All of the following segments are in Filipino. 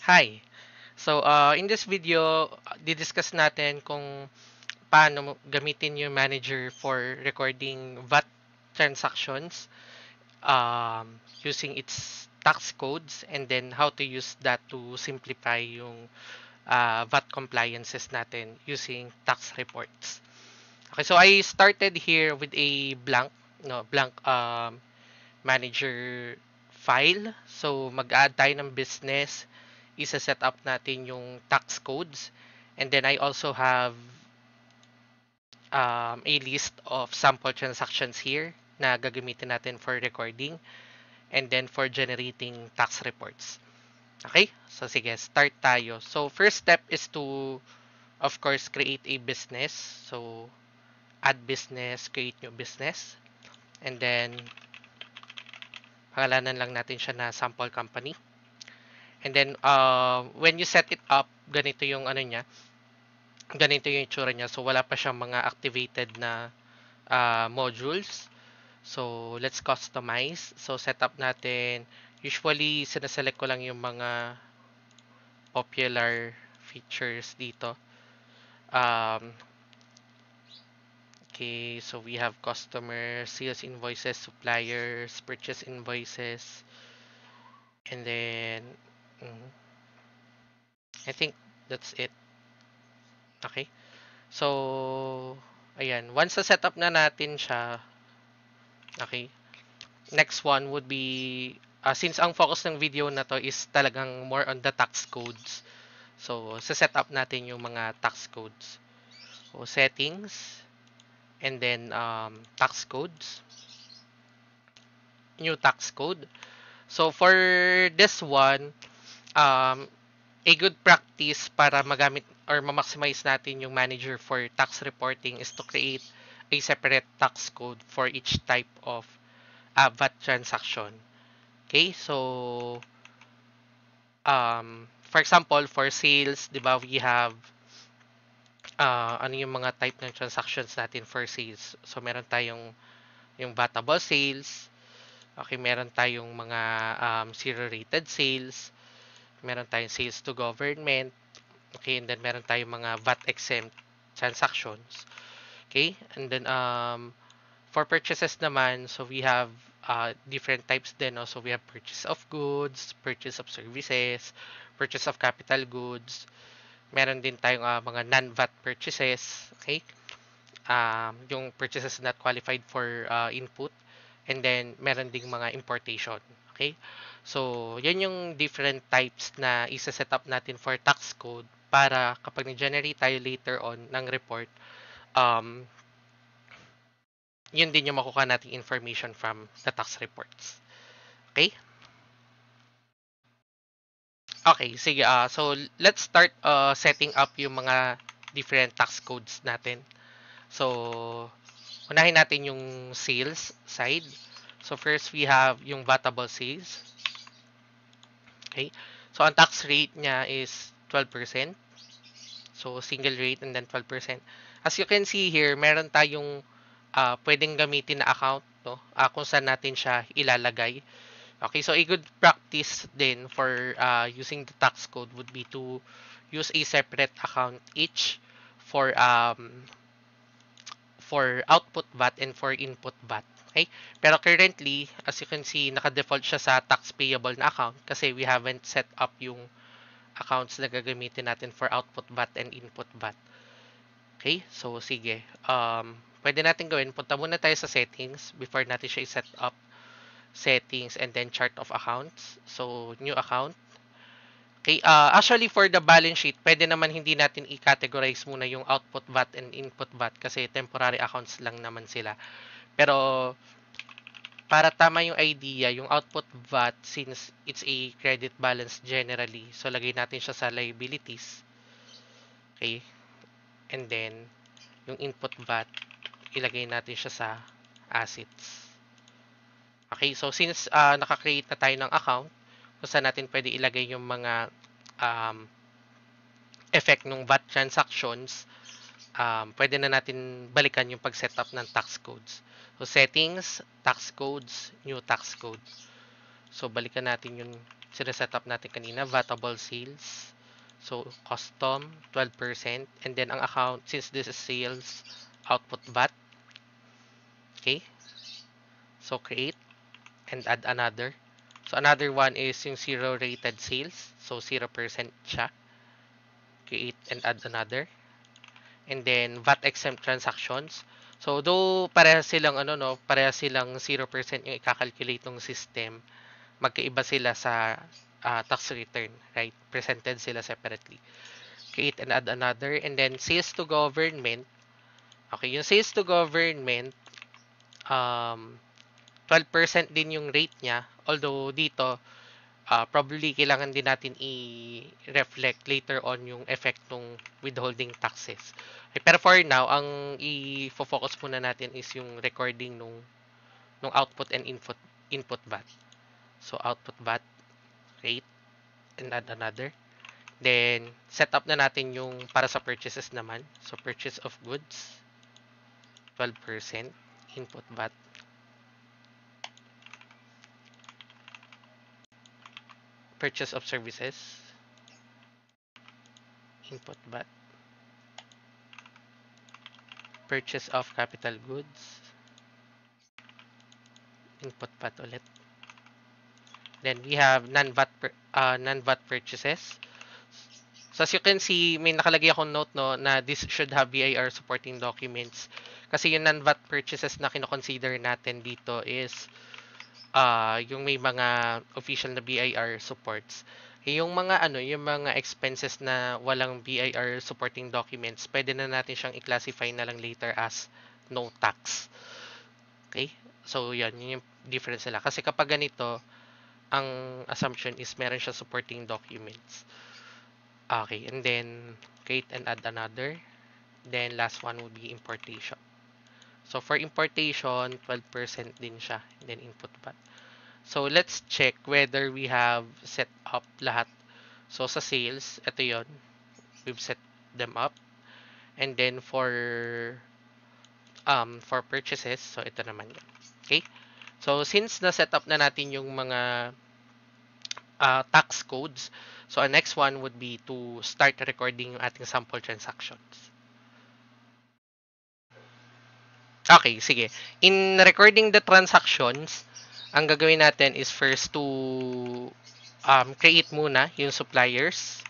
Hi. In this video, didiscuss natin kung paano gamitin yung manager for recording VAT transactions using its tax codes and then how to use that to simplify yung VAT compliances natin using tax reports. Okay, so I started here with a blank manager file. So mag-add tayo ng business, isa-set up natin yung tax codes, and then I also have a list of sample transactions here na gagamitin natin for recording and then for generating tax reports. Okay? So sige, start tayo. So first step is to of course create a business. So add business, create new business, and then pangalanan lang natin siya na sample company. And then when you set it up, ganito yung itsura niya. So wala pa siyang mga activated na modules. So let's customize. So setup natin, usually sinaselect ko lang yung mga popular features dito. Okay, so we have customer, sales invoices, suppliers, purchase invoices, and then I think that's it. Okay. So, ayan. Once na setup na natin siya, okay, next one would be, since ang focus ng video na to is talagang more on the tax codes, so, sa-set up natin yung mga tax codes. So, settings, and then tax codes, new tax code. So, for this one, um, a good practice para magamit or ma-maximize natin yung manager for tax reporting is to create a separate tax code for each type of VAT transaction. Okay, so for example, for sales, di ba, we have ano yung mga type ng transactions natin for sales. So meron tayong yung vatable sales, okay, meron tayong mga zero rated sales, meron tayong sales to government, okay, and then meron tayong mga VAT exempt transactions. Okay, and then for purchases naman, so we have different types din. No? So we have purchase of goods, purchase of services, purchase of capital goods. Meron din tayong mga non-VAT purchases. Okay, yung purchases not qualified for input. And then meron ding mga importation. Okay, so yan yung different types na isa-set up natin for tax code para kapag nag-generate tayo later on ng report, um, yun din yung makuha nating information from the tax reports. Okay? Okay, sige. So, let's start setting up yung mga different tax codes natin. So, unahin natin yung sales side. So, first we have yung vatable sales. Okay? So, ang tax rate niya is 12%. So, single rate and then 12%. As you can see here, meron tayong pwedeng gamitin na account, no? Kung saan natin siya ilalagay. Okay, so a good practice then for using the tax code would be to use a separate account each for output VAT and for input VAT. Okay? Pero currently, as you can see, naka-default siya sa tax payable na account kasi we haven't set up yung accounts na gagamitin natin for output VAT and input VAT. Okay? So, sige. Pwede natin gawin. Punta muna tayo sa settings before natin siya i-set up. Settings and then chart of accounts. So, new account. Okay, actually for the balance sheet, pwede naman hindi natin i-categorize muna yung output VAT and input VAT kasi temporary accounts lang naman sila. Pero para tama yung idea, yung output VAT since it's a credit balance generally, so lagay natin siya sa liabilities. Okay? And then yung input VAT, ilagay natin siya sa assets. Okay, so since naka-create na tayo ng account, kung saan natin pwede ilagay yung mga effect ng VAT transactions, pwede na natin balikan yung pag-setup ng tax codes. So, settings, tax codes, new tax code. So, balikan natin yung Sineset up natin kanina, vatable sales. So, custom, 12%. And then, ang account, since this is sales, output VAT. Okay? So, create and add another. So, another one is yung zero rated sales. So, 0% siya. Create and add another. And then, VAT exempt transactions. So, though parehas silang, parehas silang 0% yung i-calculate ng system, magkaiba sila sa tax return, right? Presented sila separately. Create and add another. And then, sales to government. Okay, yung sales to government, 12% din yung rate niya. Although, dito, probably kailangan din natin i-reflect later on yung effect ng withholding taxes. Okay, pero for now, ang i-focus muna natin is yung recording nung output and input VAT. So, output VAT, rate, and add another. Then, set up na natin yung para sa purchases naman. So, purchase of goods, 12%, input VAT. Purchase of services, input VAT. Purchase of capital goods, input VAT ulit. Then, we have non-VAT purchases. So, as you can see, may nakalagay akong note no, na this should have BIR supporting documents. Kasi yung non-VAT purchases na kinoconsider natin dito is yung may mga official na BIR supports. Yung mga yung mga expenses na walang BIR supporting documents, pwede na natin siyang i-classify na lang later as no tax. Okay? So, yun yung difference nila. Kasi kapag ganito, ang assumption is meron siya supporting documents. Okay, and then create and add another. Then last one will be importation. So for importation, 12% din siya. And then input VAT. So let's check whether we have set up lahat. So sa sales, ito yon, we've set them up. And then for purchases, so ito naman yun. Okay? So since na-set up na natin yung mga tax codes, so our next one would be to start recording yung ating sample transactions. Okay, sige. In recording the transactions, ang gagawin natin is first to create muna yung suppliers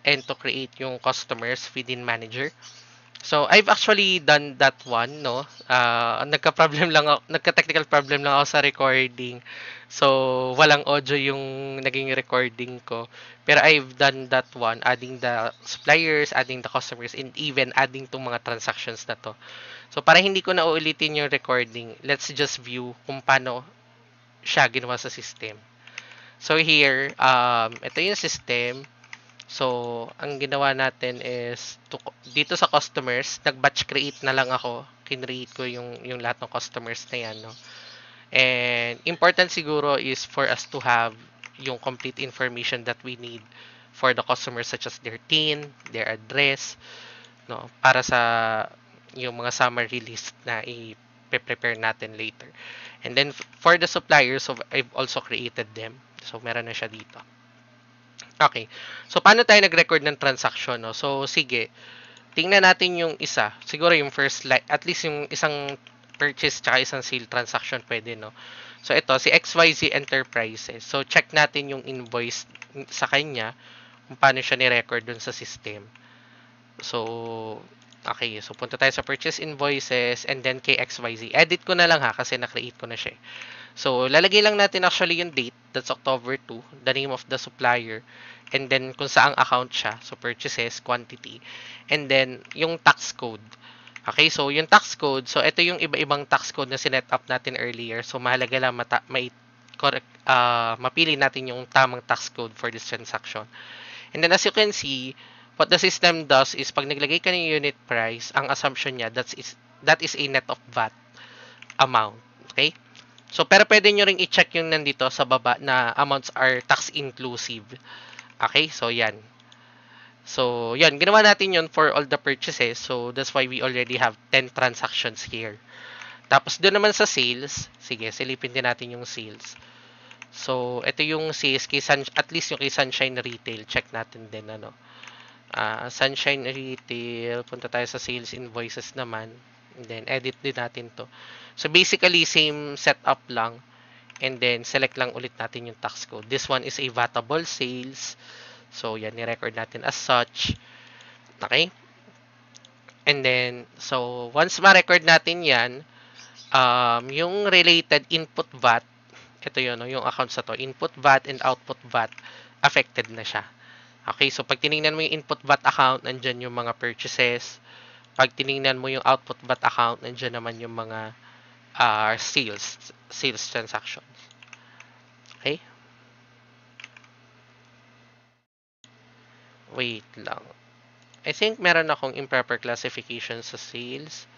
and to create yung customers within manager. So, I've actually done that one, no? Nagka-technical problem lang ako sa recording. So, walang audio yung naging recording ko. Pero I've done that one, adding the suppliers, adding the customers, and even adding tong mga transactions na to. So, para hindi ko na uulitin yung recording, let's just view kung paano siya ginawa sa system. So, here, ito yung system. So, ang ginawa natin is dito sa customers, nag-batch create na lang ako. Kinreate ko yung lahat ng customers na yan, no? And important siguro is for us to have yung complete information that we need for the customers such as their TIN, their address, no? Para sa yung mga summary list na i-prepare natin later. And then for the suppliers, so I've also created them. So, meron na siya dito. Okay. So, paano tayo nag-record ng transaction, no? So, sige. Tingnan natin yung isa. Siguro yung first line. At least yung isang purchase tsaka isang sale transaction pwede, no? So, ito, si XYZ Enterprises. So, check natin yung invoice sa kanya kung paano siya ni-record dun sa system. So, okay. So, punta tayo sa purchase invoices and then kay XYZ. Edit ko na lang ha kasi na-create ko na siya. So, lalagay lang natin actually yung date. That's October 2. The name of the supplier. And then, kung saang account siya. So, purchases, quantity. And then, yung tax code. Okay, so yung tax code. So, ito yung iba-ibang tax code na sinet up natin earlier. So, mahalaga lang mapili natin yung tamang tax code for this transaction. And then, as you can see, what the system does is pag naglagay ka ng unit price, ang assumption niya, that is a net of VAT amount. Okay? So, pero pwede nyo ring i-check yung nandito sa baba na amounts are tax inclusive. Okay? So, yan. So, yan. Ginawa natin yun for all the purchases. So, that's why we already have 10 transactions here. Tapos, doon naman sa sales. Sige, silipin din natin yung sales. So, ito yung sales kay at least yung kay Sunshine Retail. Check natin din, ano. Sunshine Retail, punta tayo sa sales invoices naman. And then, edit din natin to. So, basically, same setup lang. And then, select lang ulit natin yung tax code. This one is a vatable sales. So, yan, ni-record natin as such. Okay? And then, so, once ma-record natin yan, yung related input VAT, ito yun, no, yung accounts na to, input VAT and output VAT, affected na siya. Okay, so pag tinignan mo yung input VAT account, nandyan yung mga purchases. Pag tinignan mo yung output VAT account, nandyan naman yung mga sales transactions. Okay? Wait lang. I think meron akong improper classification sa sales.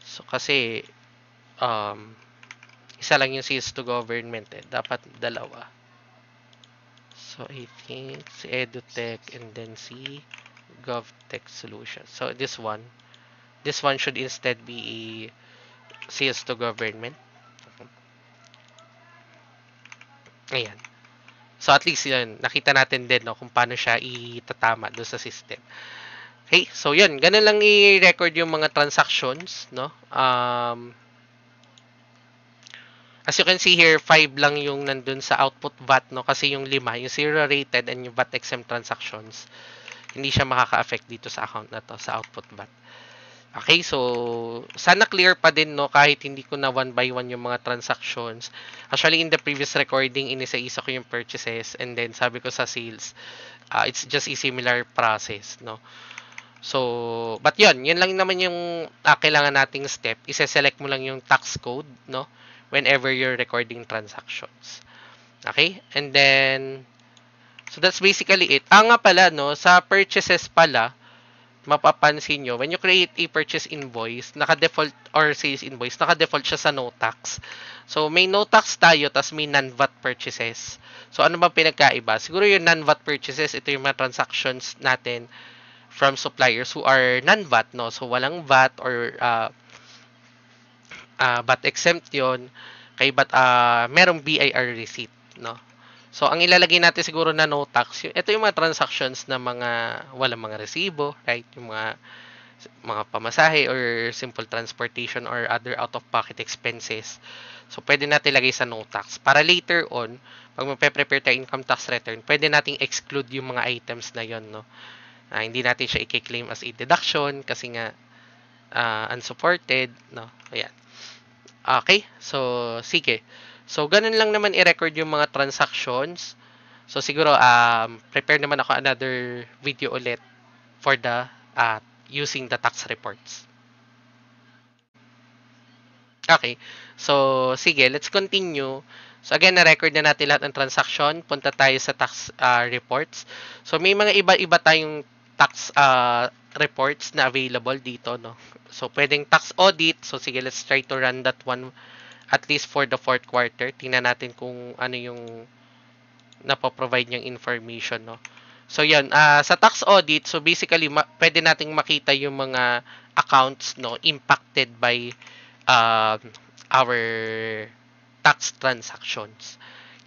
So, kasi, isa lang yung sales to government eh. Dapat dalawa. So, I think si EduTech and then si GovTech Solutions. So, this one should instead be a sales to government. Ayan. So, at least yun, nakita natin din no, kung paano siya itatama doon sa system. Okay, so yun, ganun lang i-record yung mga transactions, no? As you can see here, 5 lang yung nandun sa output VAT, no? Kasi yung 5, yung zero rated and yung VAT exempt transactions, hindi siya makaka-affect dito sa account na to, sa output VAT. Okay, so sana clear pa din, no, kahit hindi ko na one by one yung mga transactions. Actually, in the previous recording, inisa-isa ko yung purchases and then sabi ko sa sales, it's just a similar process, no? So, but yun lang naman yung kailangan nating step. Ise-select mo lang yung tax code, no, whenever you're recording transactions. Okay? And then, so that's basically it. Nga pala, no, sa purchases pala, mapapansin nyo, when you create a purchase invoice, naka-default, or sales invoice, naka-default siya sa no tax. So, may no tax tayo, tas may non-VAT purchases. So, ano ba pinagkaiba? Siguro yung non-VAT purchases, ito yung mga transactions natin from suppliers who are non-VAT, no? So, walang VAT or VAT exempt yun. Kay merong BIR receipt, no? So, ang ilalagay natin siguro na no tax, ito yung mga transactions na mga walang mga resibo, right? Yung mga pamasahe or simple transportation or other out-of-pocket expenses. So, pwede natin lagay sa no tax. Para later on, pag magpe-prepare tayo income tax return, pwede nating exclude yung mga items na yon, no? Hindi natin siya i-claim as a deduction kasi nga unsupported, no? Ayan. Okay, so sige. So ganun lang naman i-record yung mga transactions. So siguro prepare naman ako another video ulit for the using the tax reports. Okay. So sige, let's continue. So again, na-record na natin lahat ng transaction. Punta tayo sa tax reports. So may mga iba-iba tayong tax reports na available dito, no? So pwedeng tax audit. So sige, let's try to run that one at least for the fourth quarter. Tingnan natin kung ano yung napoprovide niyang information, no? So yan, sa tax audit, so basically pwede nating makita yung mga accounts, no, impacted by our tax transactions.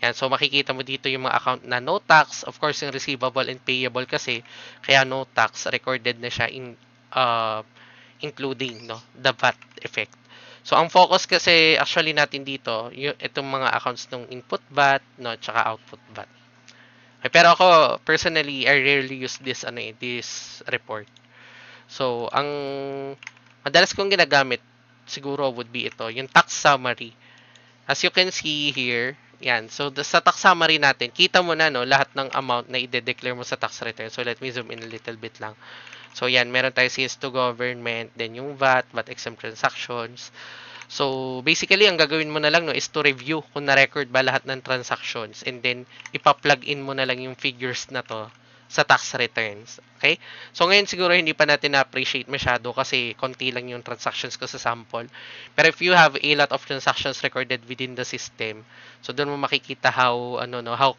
Yan, so makikita mo dito yung mga account na no tax, of course yung receivable and payable kasi kaya no tax recorded na siya including no the VAT effect. So ang focus kasi actually natin dito yung itong mga accounts ng input VAT, no, tsaka output VAT. Okay, pero ako personally I rarely use this report. So ang madalas kong ginagamit siguro would be ito, yung tax summary. As you can see here, yan. So, sa tax summary natin, kita mo na, no, lahat ng amount na i-declare mo sa tax return. So, let me zoom in a little bit lang. So, yan. Meron tayo sales to government, then yung VAT exempt transactions. So, basically, ang gagawin mo na lang, no, is to review kung na-record ba lahat ng transactions. And then, ipa-plug in mo na lang yung figures na to sa tax returns. Okay? So, ngayon siguro hindi pa natin na-appreciate masyado kasi konti lang yung transactions ko sa sample. Pero if you have a lot of transactions recorded within the system, so doon mo makikita how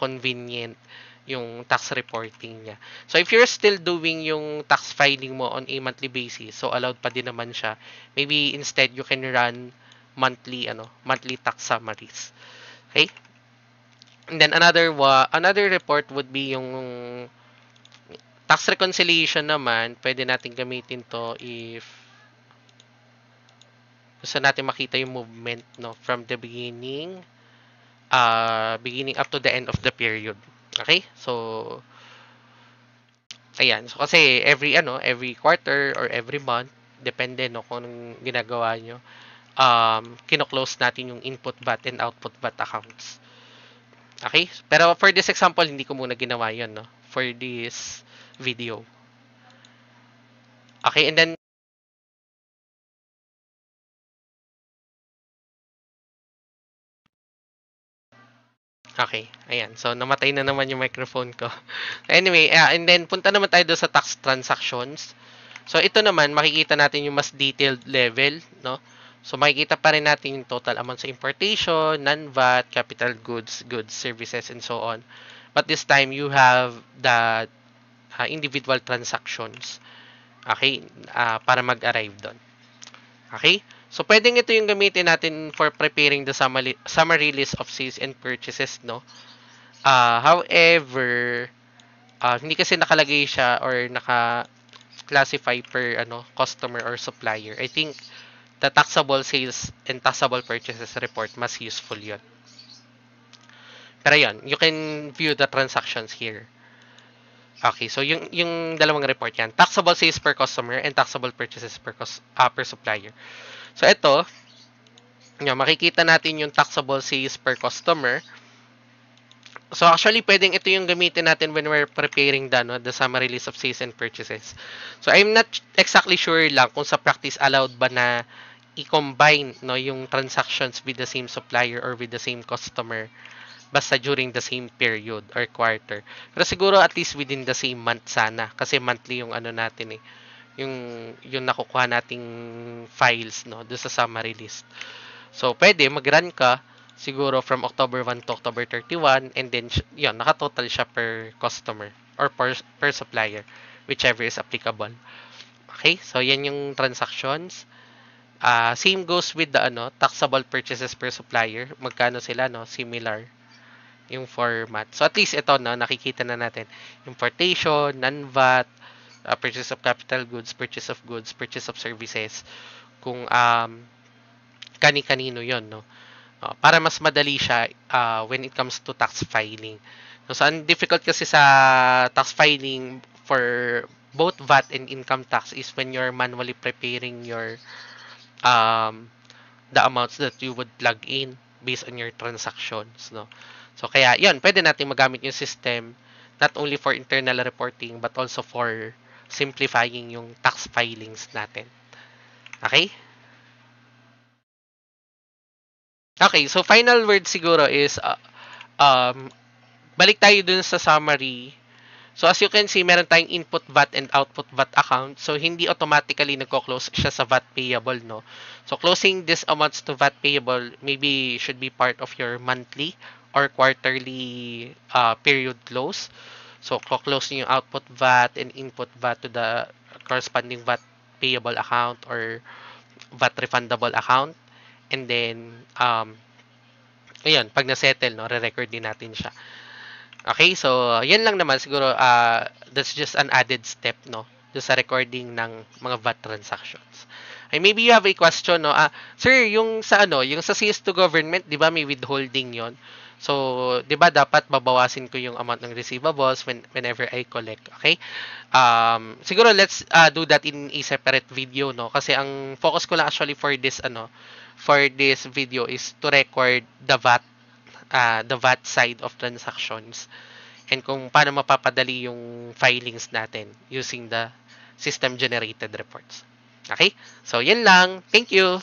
convenient yung tax reporting niya. So, if you're still doing yung tax filing mo on a monthly basis, so allowed pa din naman siya. Maybe instead, you can run monthly tax summaries. Okay? And then another report would be yung tax reconciliation naman. Pwede natin gamitin to if gusto natin makita yung movement, no, from the beginning up to the end of the period. Okay? So ayan. So kasi every quarter or every month, depende no kung anong ginagawa nyo. Kino-close natin yung input VAT and output VAT accounts. Okay? Pero for this example, hindi ko muna ginawa yun, no? For this video. Okay, and then okay, ayan. So, namatay na naman yung microphone ko. Anyway, and then punta naman tayo doon sa tax transactions. So, ito naman, makikita natin yung mas detailed level, no? So, makikita pa rin natin yung total amount sa importation, non-VAT, capital goods, goods, services, and so on. But this time, you have the individual transactions, okay, para mag-arrive doon. Okay? So, pwedeng ito yung gamitin natin for preparing the summary list of sales and purchases, no? However, hindi kasi nakalagay siya or naka-classify per customer or supplier. I think the taxable sales and taxable purchases report mas useful yun. Pero yun, you can view the transactions here. Okay, so yung dalawang report yan. Taxable sales per customer and taxable purchases per supplier. So ito, makikita natin yung taxable sales per customer. So actually, pwedeng ito yung gamitin natin when we're preparing the summary list of sales and purchases. So I'm not exactly sure lang kung sa practice allowed ba na i-combine yung transactions with the same supplier or with the same customer basta during the same period or quarter. Pero siguro at least within the same month sana kasi monthly yung natin yung nakukuha nating files doon sa summary list. So pwede mag-run ka siguro from October 1 to October 31 and then yun nakatotal siya per customer or per supplier whichever is applicable. Okay? So yan yung transactions. Same goes with the taxable purchases per supplier. Magkano sila similar yung format. So at least ito nakikita na natin importation, non-VAT, purchase of capital goods, purchase of services. Kung kani-kanino 'yon, no. Para mas madali siya when it comes to tax filing. So ang difficult kasi sa tax filing for both VAT and income tax is when you're manually preparing your the amounts that you would plug in based on your transactions, no. So kaya 'yon, pwede nating magamit yung system not only for internal reporting but also for simplifying yung tax filings natin. Okay? Okay, so final word siguro is balik tayo dun sa summary. So as you can see, meron tayong input VAT and output VAT account. So hindi automatically nagko-close siya sa VAT payable, no. So closing these amounts to VAT payable maybe should be part of your monthly or quarterly period close. So close niyo yung output VAT and input VAT to the corresponding VAT payable account or VAT refundable account. And then ayun, pag na-settle, no, re-record din natin siya. Okay, so yan lang naman siguro that's just an added step do sa recording ng mga VAT transactions. Ay maybe you have a question sir, yung sa yung sa sales to government, 'di ba may withholding 'yon? So, 'di ba dapat babawasin ko yung amount ng receivables whenever I collect, okay? Siguro let's do that in a separate video kasi ang focus ko lang actually for this video is to record the VAT side of transactions and kung paano mapapadali yung filings natin using the system generated reports. Okay? So, yan lang. Thank you.